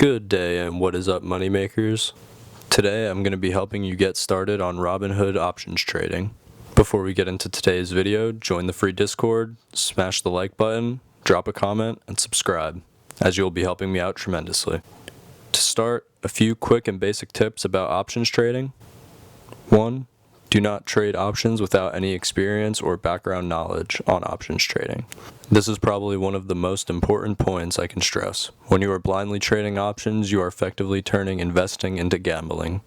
Good day, and what is up, moneymakers? Today I'm going to be helping you get started on Robinhood options trading. Before we get into today's video, join the free Discord, smash the like button, drop a comment, and subscribe, as you'll be helping me out tremendously. To start, a few quick and basic tips about options trading. 1. Do not trade options without any experience or background knowledge on options trading. This is probably one of the most important points I can stress. When you are blindly trading options, you are effectively turning investing into gambling.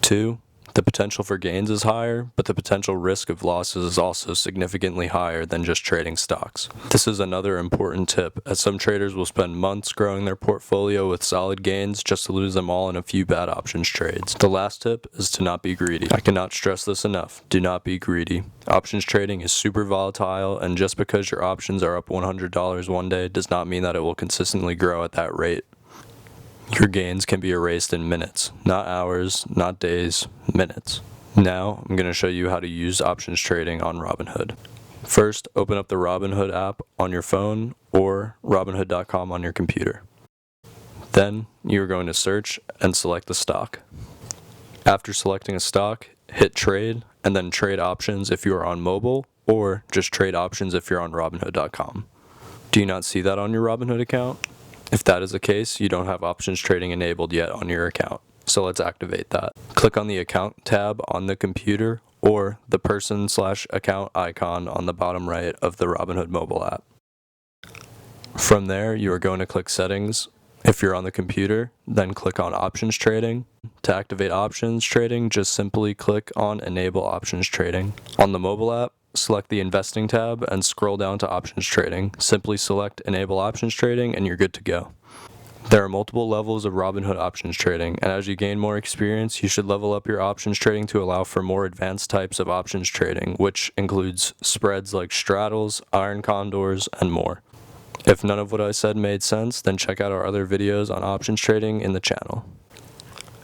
2. The potential for gains is higher, but the potential risk of losses is also significantly higher than just trading stocks. This is another important tip, as some traders will spend months growing their portfolio with solid gains just to lose them all in a few bad options trades. The last tip is to not be greedy. I cannot stress this enough. Do not be greedy. Options trading is super volatile, and just because your options are up $100 one day does not mean that it will consistently grow at that rate. Your gains can be erased in minutes, not hours, not days, minutes. Now, I'm going to show you how to use options trading on Robinhood. First, open up the Robinhood app on your phone or Robinhood.com on your computer. Then, you are going to search and select the stock. After selecting a stock, hit trade, and then trade options if you are on mobile, or just trade options if you're on Robinhood.com. Do you not see that on your Robinhood account? If that is the case, you don't have options trading enabled yet on your account, so let's activate that. Click on the Account tab on the computer or the person/account icon on the bottom right of the Robinhood Mobile app. From there, you are going to click Settings if you're on the computer, then click on Options Trading. To activate options trading, just simply click on Enable Options Trading. On the mobile app, select the Investing tab and scroll down to Options Trading. Simply select Enable Options Trading and you're good to go. There are multiple levels of Robinhood options trading, and as you gain more experience, you should level up your options trading to allow for more advanced types of options trading, which includes spreads like straddles, iron condors, and more. If none of what I said made sense, then check out our other videos on options trading in the channel.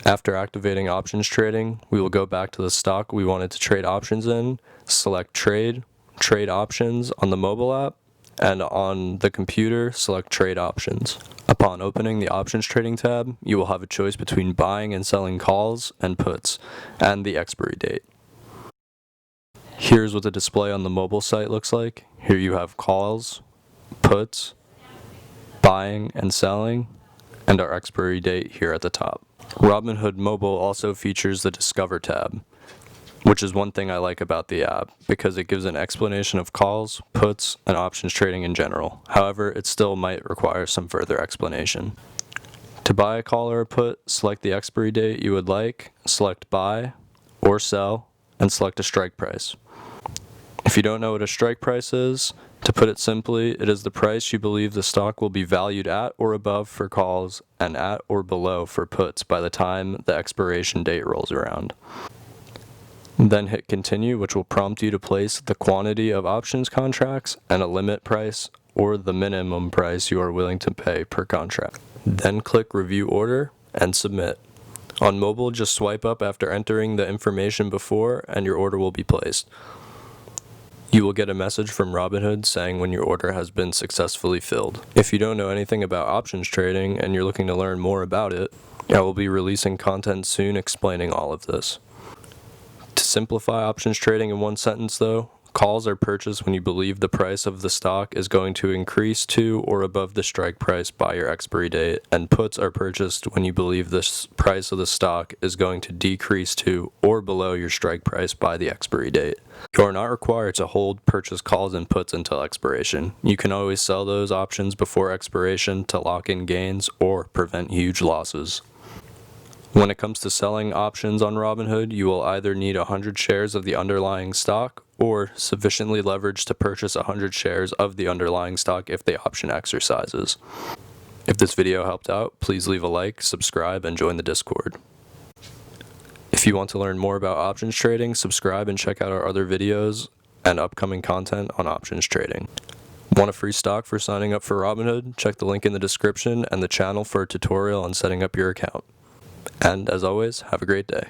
After activating options trading, we will go back to the stock we wanted to trade options in, select Trade, Trade Options on the mobile app, and on the computer, select Trade Options. Upon opening the Options Trading tab, you will have a choice between buying and selling calls and puts, and the expiry date. Here's what the display on the mobile site looks like. Here you have calls, puts, buying and selling, and our expiry date here at the top. Robinhood Mobile also features the Discover tab, which is one thing I like about the app because it gives an explanation of calls, puts, and options trading in general. However, it still might require some further explanation. To buy a call or a put, select the expiry date you would like, select buy or sell, and select a strike price. If you don't know what a strike price is, to put it simply, it is the price you believe the stock will be valued at or above for calls and at or below for puts by the time the expiration date rolls around. Then hit continue, which will prompt you to place the quantity of options contracts and a limit price or the minimum price you are willing to pay per contract. Then click review order and submit. On mobile, just swipe up after entering the information before and your order will be placed. You will get a message from Robinhood saying when your order has been successfully filled. If you don't know anything about options trading and you're looking to learn more about it, I will be releasing content soon explaining all of this. To simplify options trading in one sentence though, calls are purchased when you believe the price of the stock is going to increase to or above the strike price by your expiry date, and puts are purchased when you believe the price of the stock is going to decrease to or below your strike price by the expiry date. You are not required to hold purchase calls and puts until expiration. You can always sell those options before expiration to lock in gains or prevent huge losses. When it comes to selling options on Robinhood, you will either need 100 shares of the underlying stock or sufficiently leveraged to purchase 100 shares of the underlying stock if the option exercises. If this video helped out, please leave a like, subscribe, and join the Discord. If you want to learn more about options trading, subscribe and check out our other videos and upcoming content on options trading. Want a free stock for signing up for Robinhood? Check the link in the description and the channel for a tutorial on setting up your account. And as always, have a great day.